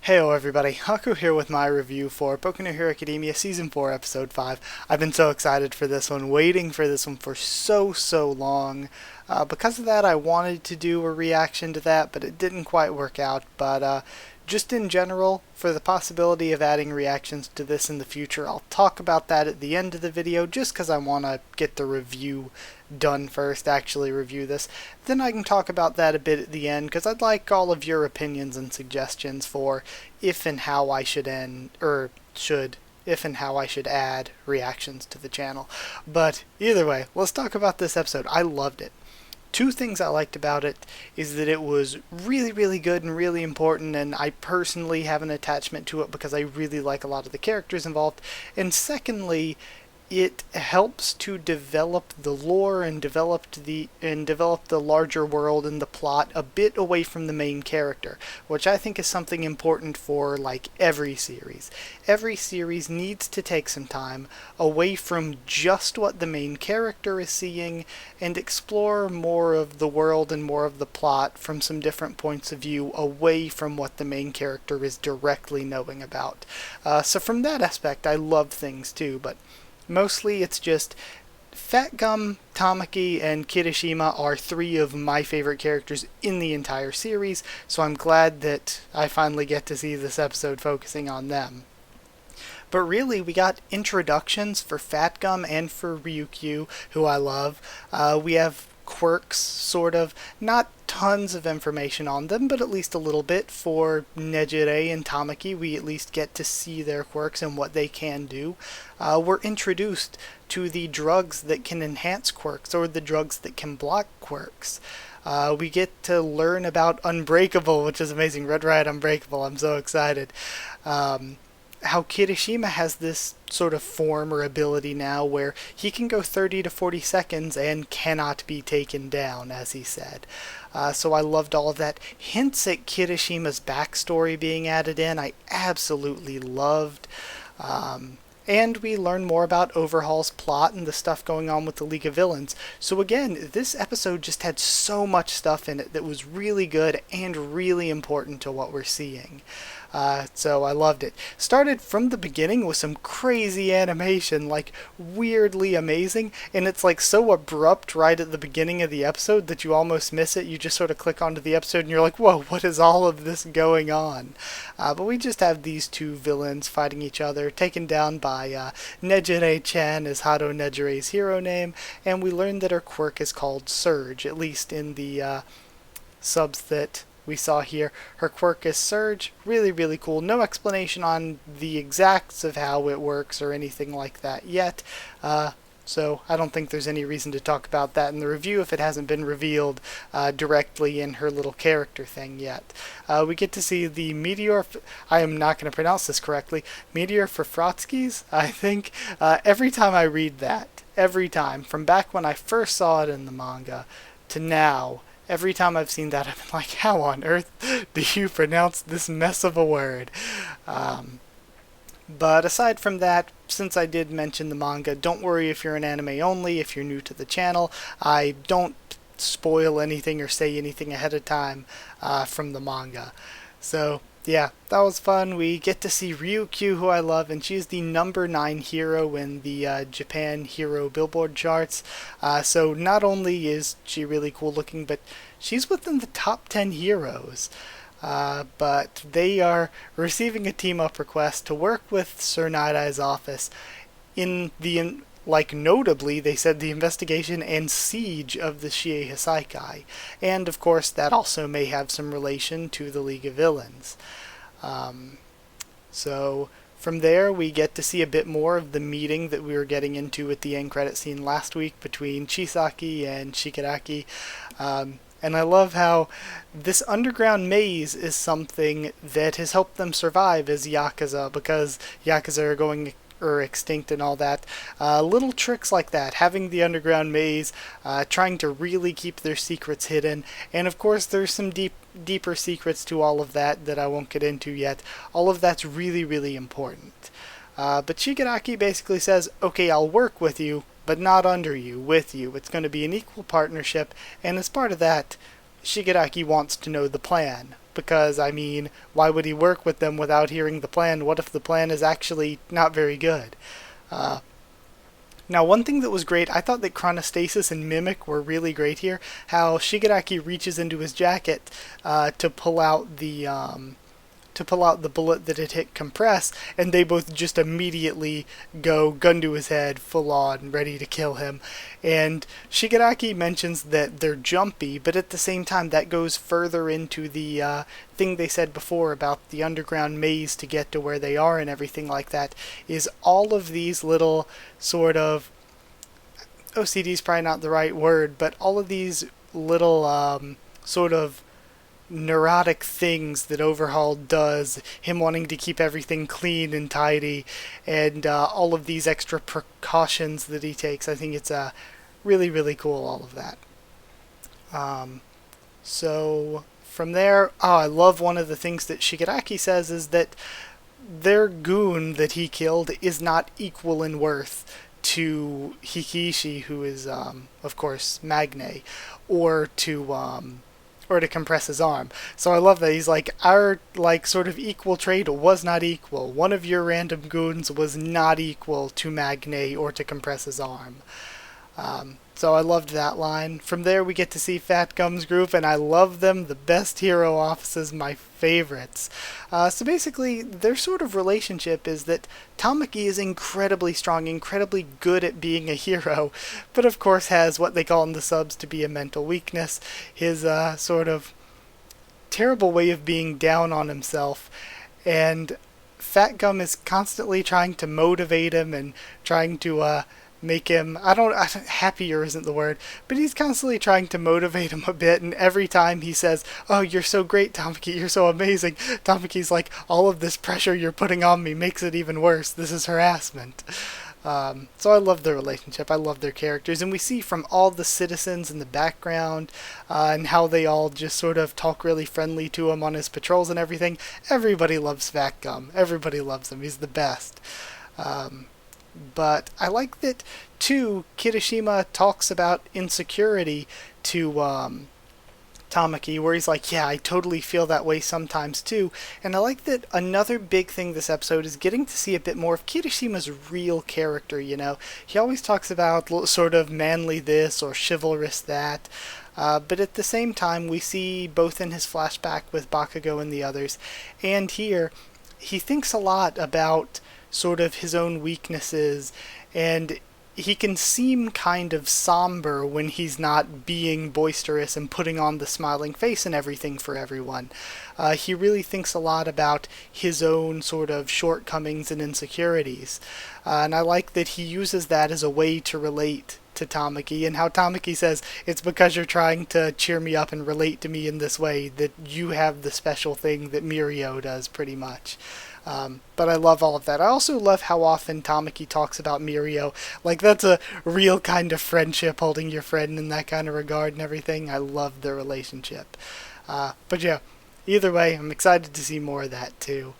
Heyo everybody, Haku here with my review for Boku no Hero Academia Season 4 Episode 5. I've been so excited for this one, waiting for this one for so long. Because of that, I wanted to do a reaction to that, but it didn't quite work out. But just in general, for the possibility of adding reactions to this in the future, I'll talk about that at the end of the video, just because I want to get the review done first, actually review this. Then I can talk about that a bit at the end, because I'd like all of your opinions and suggestions for if and how I should if and how I should add reactions to the channel. But either way, let's talk about this episode. I loved it. Two things I liked about it is that it was really good and really important, and I personally have an attachment to it because I really like a lot of the characters involved. And secondly, it helps to develop the lore and develop the larger world and the plot a bit away from the main character, which I think is something important for like every series. Every series needs to take some time away from just what the main character is seeing and explore more of the world and more of the plot from some different points of view away from what the main character is directly knowing about. So from that aspect, I love things too, but mostly it's just Fat Gum, Tamaki, and Kirishima are three of my favorite characters in the entire series, so I'm glad that I finally get to see this episode focusing on them. But really, we got introductions for Fat Gum and for Ryukyu, who I love. We have quirks, sort of. Not tons of information on them, but at least a little bit. For Nejire and Tamaki, we at least get to see their quirks and what they can do. We're introduced to the drugs that can enhance quirks, or the drugs that can block quirks. We get to learn about Unbreakable, which is amazing. Red Riot Unbreakable, I'm so excited. How Kirishima has this sort of form or ability now where he can go 30 to 40 seconds and cannot be taken down, as he said. So I loved all of that. Hints at Kirishima's backstory being added in, I absolutely loved. And we learn more about Overhaul's plot and the stuff going on with the League of Villains. So again, this episode just had so much stuff in it that was really good and really important to what we're seeing. So I loved it. Started from the beginning with some crazy animation, like weirdly amazing, and it's like so abrupt right at the beginning of the episode that you almost miss it. You just sort of click onto the episode and you're like, whoa, what is all of this going on? But we just have these two villains fighting each other, taken down by Nejire-chan is Hado Nejire's hero name, and we learn that her quirk is called Surge, at least in the subs that we saw here. Her quirk is Surge. Really cool. No explanation on the exacts of how it works or anything like that yet. So I don't think there's any reason to talk about that in the review if it hasn't been revealed directly in her little character thing yet. We get to see the Meteor, I am not going to pronounce this correctly, Meteor for Frotskis, I think. Every time I read that, every time, from back when I first saw it in the manga to now, every time I've seen that, I've been like, how on earth do you pronounce this mess of a word? But aside from that, since I did mention the manga, don't worry if you're an anime only, if you're new to the channel. I don't spoil anything or say anything ahead of time from the manga. So yeah, that was fun. We get to see Ryukyu, who I love, and she's the number 9 hero in the Japan Hero Billboard charts. So not only is she really cool looking, but she's within the top 10 heroes. But they are receiving a team-up request to work with Sir Night-Eye's office in the, notably, they said the investigation and siege of the Shie Hisaikai. And, of course, that also may have some relation to the League of Villains. So from there, we get to see a bit more of the meeting that we were getting into at the end credit scene last week between Chisaki and Shigaraki. And I love how this underground maze is something that has helped them survive as Yakuza, because Yakuza are going extinct and all that. Little tricks like that, having the underground maze, trying to really keep their secrets hidden, and of course there's some deeper secrets to all of that that I won't get into yet. All of that's really important. But Shigaraki basically says, okay, I'll work with you, but not under you, with you. It's going to be an equal partnership, and as part of that, Shigaraki wants to know the plan. Because, I mean, why would he work with them without hearing the plan? What if the plan is actually not very good? Uh, Now, one thing that was great, I thought that Chronostasis and Mimic were really great here. How Shigaraki reaches into his jacket to pull out the bullet that had hit Compress, and they both just immediately go gun to his head, full on, ready to kill him. And Shigaraki mentions that they're jumpy, but at the same time that goes further into the thing they said before about the underground maze to get to where they are and everything like that, is all of these little sort of, OCD is probably not the right word, but all of these little sort of neurotic things that Overhaul does, him wanting to keep everything clean and tidy, and all of these extra precautions that he takes. I think it's really, really cool, all of that. So from there, I love one of the things that Shigaraki says is that their goon that he killed is not equal in worth to Hikishi, who is, of course, Magne, or to compress his arm. So I love that he's like, our sort of equal trade was not equal. One of your random goons was not equal to Magne or to compress his arm. So I loved that line. From there we get to see Fat Gum's group, and I love them. The best hero offices, my favorites. So basically, their sort of relationship is that Tamaki is incredibly strong, incredibly good at being a hero, but of course has what they call in the subs to be a mental weakness. His sort of terrible way of being down on himself, and Fat Gum is constantly trying to motivate him and trying to make him, happier isn't the word, but he's constantly trying to motivate him a bit, and every time he says, "Oh, you're so great, Tamaki, you're so amazing," Tamaki's like, "All of this pressure you're putting on me makes it even worse. This is harassment." So I love their relationship, I love their characters, and we see from all the citizens in the background, and how they all just sort of talk really friendly to him on his patrols and everything. Everybody loves Fat Gum. Everybody loves him. He's the best. But I like that, too, Kirishima talks about insecurity to Tamaki, where he's like, yeah, I totally feel that way sometimes, too. And I like that another big thing this episode is getting to see a bit more of Kirishima's real character, you know. He always talks about sort of manly this or chivalrous that. But at the same time, we see both in his flashback with Bakugo and the others, and here, he thinks a lot about sort of his own weaknesses, and he can seem kind of somber when he's not being boisterous and putting on the smiling face and everything for everyone. He really thinks a lot about his own sort of shortcomings and insecurities, and I like that he uses that as a way to relate to Tamaki, and how Tamaki says, it's because you're trying to cheer me up and relate to me in this way that you have the special thing that Mirio does, pretty much. But I love all of that. I also love how often Tamaki talks about Mirio. Like, that's a real kind of friendship, holding your friend in that kind of regard and everything. I love their relationship. But yeah, either way, I'm excited to see more of that too.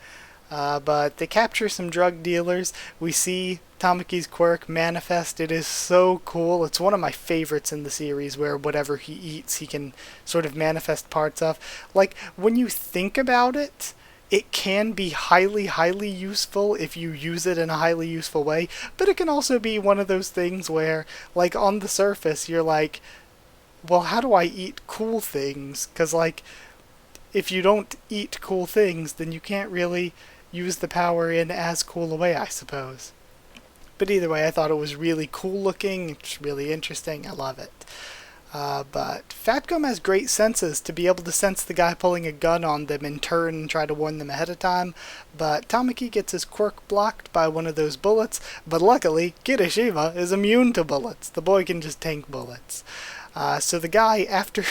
But they capture some drug dealers. We see Tamaki's quirk manifest. It is so cool. It's one of my favorites in the series, where whatever he eats, he can sort of manifest parts of. Like, when you think about it, it can be highly, highly useful if you use it in a highly useful way, but it can also be one of those things where, like, on the surface, you're like, well, how do I eat cool things? Because, like, if you don't eat cool things, then you can't really use the power in as cool a way, I suppose. But either way, I thought it was really cool looking. It's really interesting. I love it. But Fat Gum has great senses to be able to sense the guy pulling a gun on them and turn and try to warn them ahead of time. But Tamaki gets his quirk blocked by one of those bullets, but luckily Kirishima is immune to bullets. The boy can just tank bullets. So the guy, after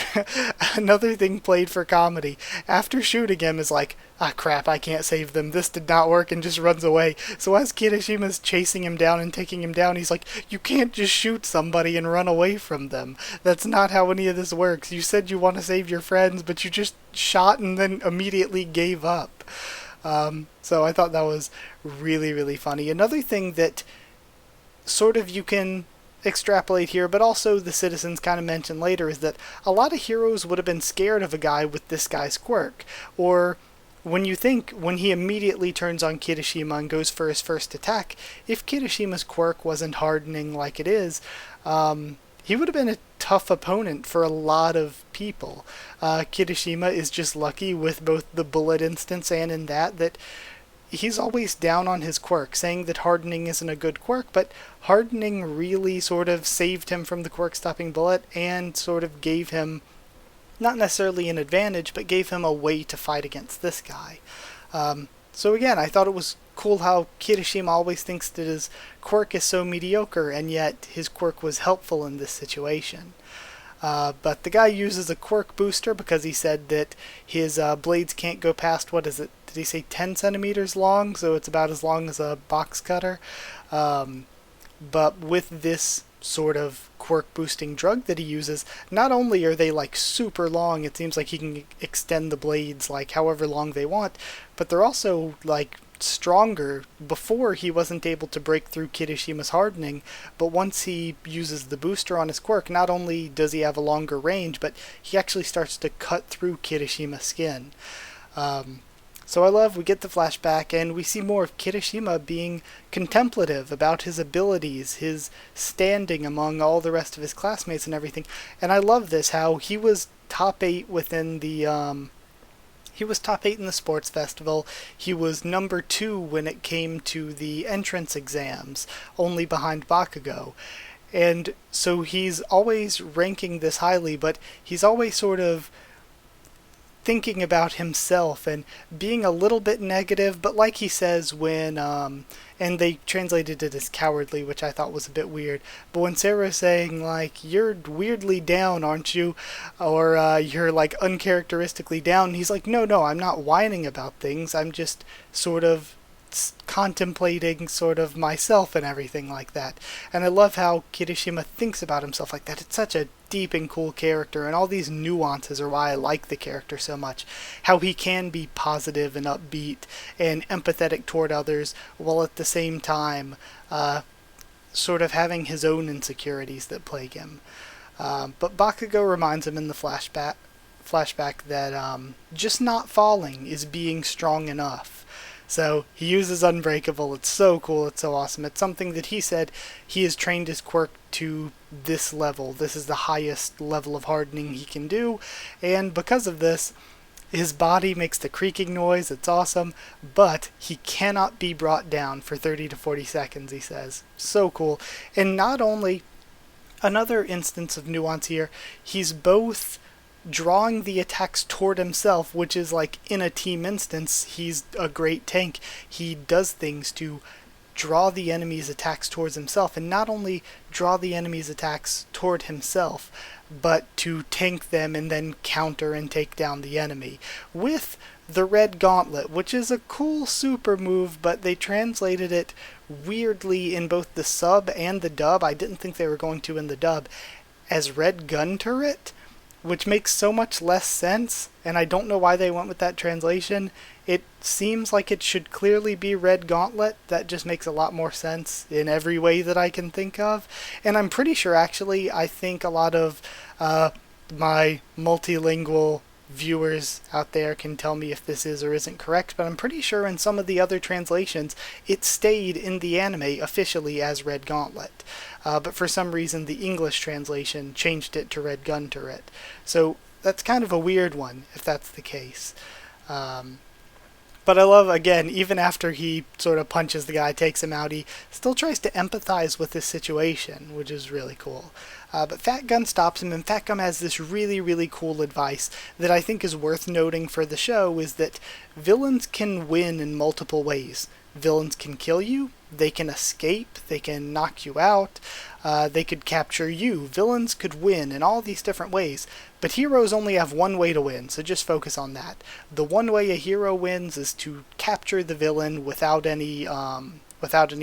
another thing played for comedy, after shooting him is like, ah crap, I can't save them, this did not work, and just runs away. So as Kirishima's chasing him down and taking him down, he's like, you can't just shoot somebody and run away from them. That's not how any of this works. You said you want to save your friends, but you just shot and then immediately gave up. So I thought that was really, really funny. Another thing that sort of you can extrapolate here, but also the citizens kind of mention later, is that a lot of heroes would have been scared of a guy with this guy's quirk. Or when you think, when he immediately turns on Kirishima and goes for his first attack, if Kirishima's quirk wasn't hardening like it is, he would have been a tough opponent for a lot of people. Kirishima is just lucky with both the bullet instance and in that he's always down on his quirk, saying that hardening isn't a good quirk, but hardening really sort of saved him from the quirk-stopping bullet and sort of gave him, not necessarily an advantage, but gave him a way to fight against this guy. So again, I thought it was cool how Kirishima always thinks that his quirk is so mediocre, and yet his quirk was helpful in this situation. But the guy uses a quirk booster because he said that his blades can't go past, what is it, did he say 10 centimeters long? So it's about as long as a box cutter. But with this sort of quirk boosting drug that he uses, not only are they like super long, it seems like he can extend the blades like however long they want, but they're also like stronger. Before, he wasn't able to break through Kirishima's hardening, but once he uses the booster on his quirk, not only does he have a longer range, but he actually starts to cut through Kirishima's skin. So I love, we get the flashback, and we see more of Kirishima being contemplative about his abilities, his standing among all the rest of his classmates and everything. And I love this, how he was top 8 within the, he was top 8 in the sports festival. He was number 2 when it came to the entrance exams, only behind Bakugo. And so he's always ranking this highly, but he's always sort of thinking about himself and being a little bit negative, but like he says when, and they translated it as cowardly, which I thought was a bit weird, but when Sarah's saying, like, you're weirdly down, aren't you? Or, you're, like, uncharacteristically down, he's like, no, I'm not whining about things, I'm just sort of contemplating sort of myself and everything like that. And I love how Kirishima thinks about himself like that. It's such a deep and cool character, and all these nuances are why I like the character so much. How he can be positive and upbeat and empathetic toward others, while at the same time sort of having his own insecurities that plague him. But Bakugo reminds him in the flashback that just not falling is being strong enough. So he uses Unbreakable. It's so cool. It's so awesome. It's something that he said he has trained his quirk to this level. This is the highest level of hardening he can do. And because of this, his body makes the creaking noise. It's awesome. But he cannot be brought down for 30 to 40 seconds, he says. So cool. And not only, another instance of nuance here, he's both drawing the attacks toward himself, which is like in a team instance, he's a great tank. He does things to draw the enemy's attacks towards himself, and not only draw the enemy's attacks toward himself, but to tank them and then counter and take down the enemy with the Red Gauntlet, which is a cool super move, but they translated it weirdly in both the sub and the dub. I didn't think they were going to in the dub, as Red Gun Turret, which makes so much less sense, and I don't know why they went with that translation. It seems like it should clearly be Red Gauntlet. That just makes a lot more sense in every way that I can think of. And I'm pretty sure, actually, I think a lot of my multilingual viewers out there can tell me if this is or isn't correct, but I'm pretty sure in some of the other translations it stayed in the anime officially as Red Gauntlet. But for some reason the English translation changed it to Red Gun Turret. So that's kind of a weird one, if that's the case. But I love, again, even after he sort of punches the guy, takes him out, he still tries to empathize with this situation, which is really cool. But Fat Gun stops him, and Fat Gun has this really, really cool advice that I think is worth noting for the show, is that villains can win in multiple ways. Villains can kill you, they can escape, they can knock you out, they could capture you. Villains could win in all these different ways, but heroes only have one way to win, so just focus on that. The one way a hero wins is to capture the villain without any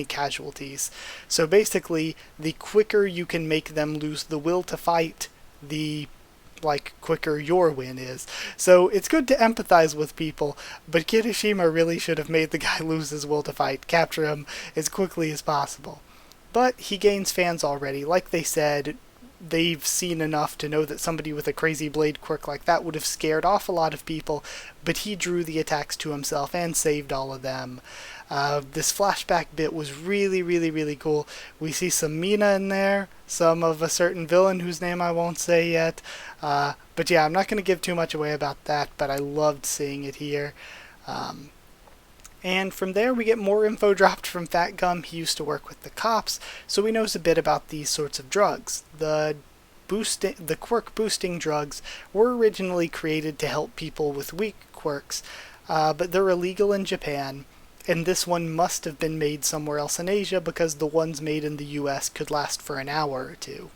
casualties. So basically, the quicker you can make them lose the will to fight, the quicker your win is. So it's good to empathize with people, but Kirishima really should have made the guy lose his will to fight, capture him as quickly as possible. but he gains fans already. Like they said, they've seen enough to know that somebody with a crazy blade quirk like that would have scared off a lot of people, but he drew the attacks to himself and saved all of them. This flashback bit was really, really, really cool. We see some Mina in there, some of a certain villain whose name I won't say yet. But yeah, I'm not going to give too much away about that, but I loved seeing it here. And from there we get more info dropped from Fat Gum. He used to work with the cops, so he knows a bit about these sorts of drugs. The quirk boosting drugs were originally created to help people with weak quirks, but they're illegal in Japan, and this one must have been made somewhere else in Asia because the ones made in the US could last for an hour or two.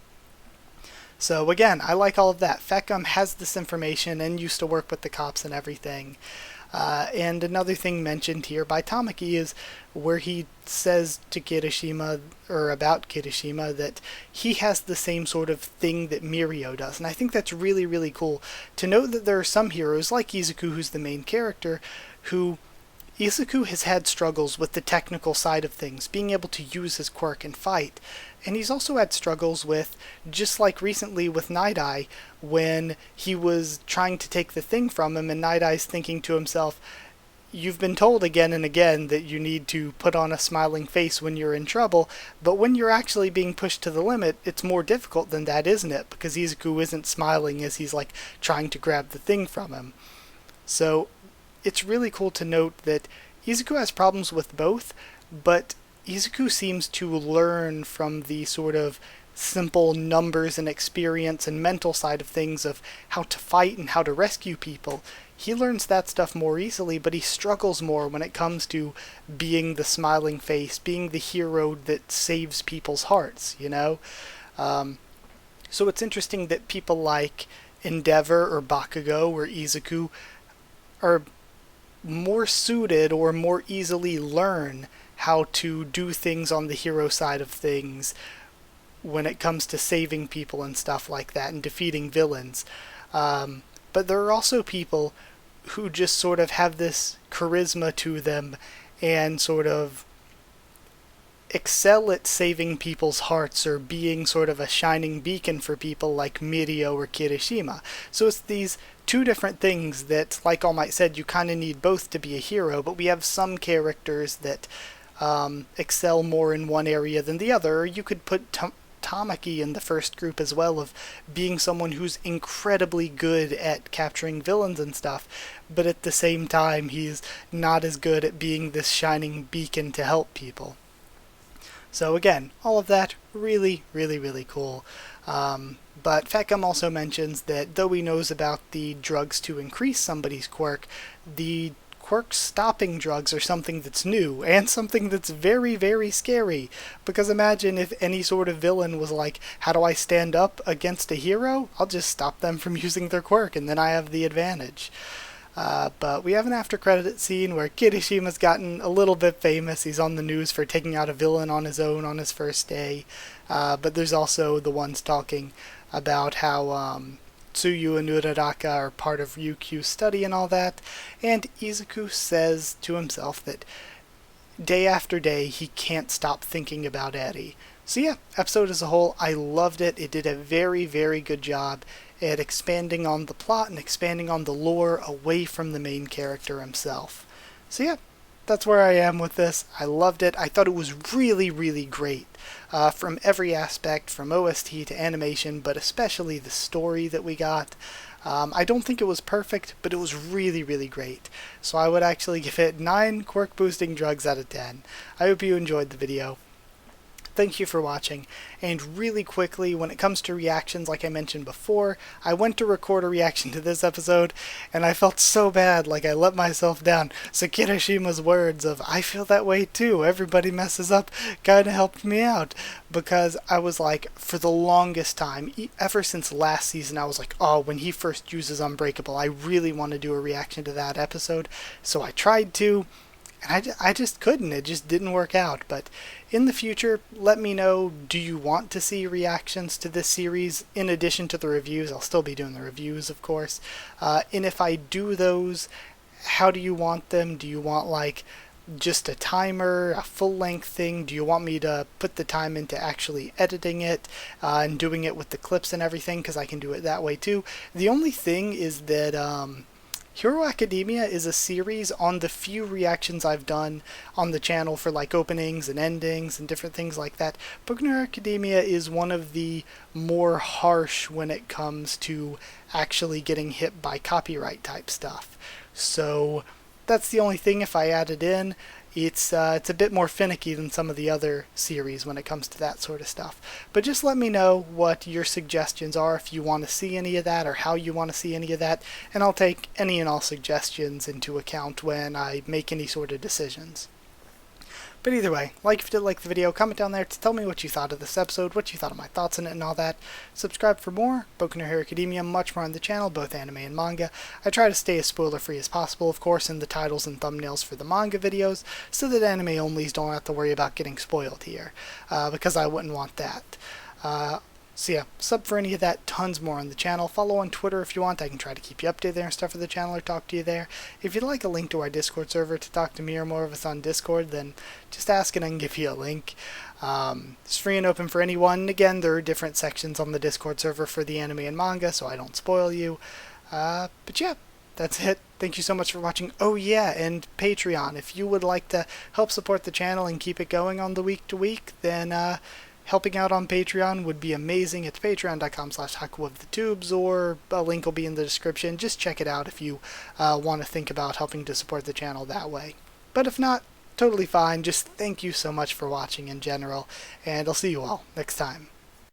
So again, I like all of that. Fat Gum has this information and used to work with the cops and everything. And another thing mentioned here by Tamaki is where he says to Kirishima, or about Kirishima, that he has the same sort of thing that Mirio does. And I think that's really, really cool to know that there are some heroes, like Izuku, who's the main character, who Izuku has had struggles with the technical side of things, being able to use his quirk and fight. And he's also had struggles with, just like recently with Night Eye, when he was trying to take the thing from him, and Night Eye's thinking to himself, you've been told again and again that you need to put on a smiling face when you're in trouble, but when you're actually being pushed to the limit, it's more difficult than that, isn't it? Because Izuku isn't smiling as he's like trying to grab the thing from him. So it's really cool to note that Izuku has problems with both, but Izuku seems to learn from the sort of simple numbers and experience and mental side of things of how to fight and how to rescue people. He learns that stuff more easily, but he struggles more when it comes to being the smiling face, being the hero that saves people's hearts, you know? So it's interesting that people like Endeavor or Bakugo or Izuku are more suited or more easily learn how to do things on the hero side of things when it comes to saving people and stuff like that and defeating villains. But there are also people who just sort of have this charisma to them and sort of excel at saving people's hearts or being sort of a shining beacon for people like Mirio or Kirishima. So it's these two different things that, like All Might said, you kind of need both to be a hero, but we have some characters that excel more in one area than the other. Or you could put Tamaki in the first group as well, of being someone who's incredibly good at capturing villains and stuff, but at the same time he's not as good at being this shining beacon to help people. So again, all of that really, really, really cool. But Fat Gum also mentions that though he knows about the drugs to increase somebody's quirk, the quirk stopping drugs are something that's new and something that's very, very scary. Because imagine if any sort of villain was like, how do I stand up against a hero? I'll just stop them from using their quirk and then I have the advantage. But we have an after credit scene where Kirishima's gotten a little bit famous. He's on the news for taking out a villain on his own on his first day. But there's also the ones talking about how Tsuyu and Uraraka are part of Ryukyu's study and all that. And Izuku says to himself that day after day he can't stop thinking about Eri. So yeah, episode as a whole, I loved it. It did a very, very good job at expanding on the plot and expanding on the lore away from the main character himself. So yeah, that's where I am with this. I loved it. I thought it was really, really great. From every aspect, from OST to animation, but especially the story that we got. I don't think it was perfect, but it was really, really great. So I would actually give it 9 quirk boosting drugs out of 10. I hope you enjoyed the video. Thank you for watching, and really quickly, when it comes to reactions, like I mentioned before, I went to record a reaction to this episode, and I felt so bad, like I let myself down. So Kirishima's words of, I feel that way too, everybody messes up, kinda helped me out, because I was like, for the longest time, ever since last season, I was like, oh, when he first uses Unbreakable, I really want to do a reaction to that episode, so I tried to, and I just couldn't. It just didn't work out. But in the future, let me know, do you want to see reactions to this series in addition to the reviews? I'll still be doing the reviews, of course. And if I do those, how do you want them? Do you want, like, just a timer, a full-length thing? Do you want me to put the time into actually editing it and doing it with the clips and everything? Because I can do it that way too. The only thing is that Hero Academia is a series on the few reactions I've done on the channel for like openings and endings and different things like that. Boku no Hero Academia is one of the more harsh when it comes to actually getting hit by copyright type stuff. So that's the only thing. If I add it in, it's a bit more finicky than some of the other series when it comes to that sort of stuff. But just let me know what your suggestions are, if you want to see any of that or how you want to see any of that, and I'll take any and all suggestions into account when I make any sort of decisions. But either way, like if you did like the video, comment down there to tell me what you thought of this episode, what you thought of my thoughts on it and all that. Subscribe for more. Boku no Hero Academia, much more on the channel, both anime and manga. I try to stay as spoiler free as possible, of course, in the titles and thumbnails for the manga videos, so that anime onlys don't have to worry about getting spoiled here, because I wouldn't want that. So yeah, sub for any of that, tons more on the channel. Follow on Twitter if you want. I can try to keep you updated there and stuff for the channel or talk to you there. If you'd like a link to our Discord server to talk to me or more of us on Discord, then just ask and I can give you a link. It's free and open for anyone. Again, there are different sections on the Discord server for the anime and manga, so I don't spoil you. But yeah, that's it. Thank you so much for watching. Oh yeah, and Patreon. If you would like to help support the channel and keep it going on the week to week, then helping out on Patreon would be amazing. It's patreon.com/Haku of the Tubes, or a link will be in the description. Just check it out if you want to think about helping to support the channel that way. But if not, totally fine. Just thank you so much for watching in general, and I'll see you all next time.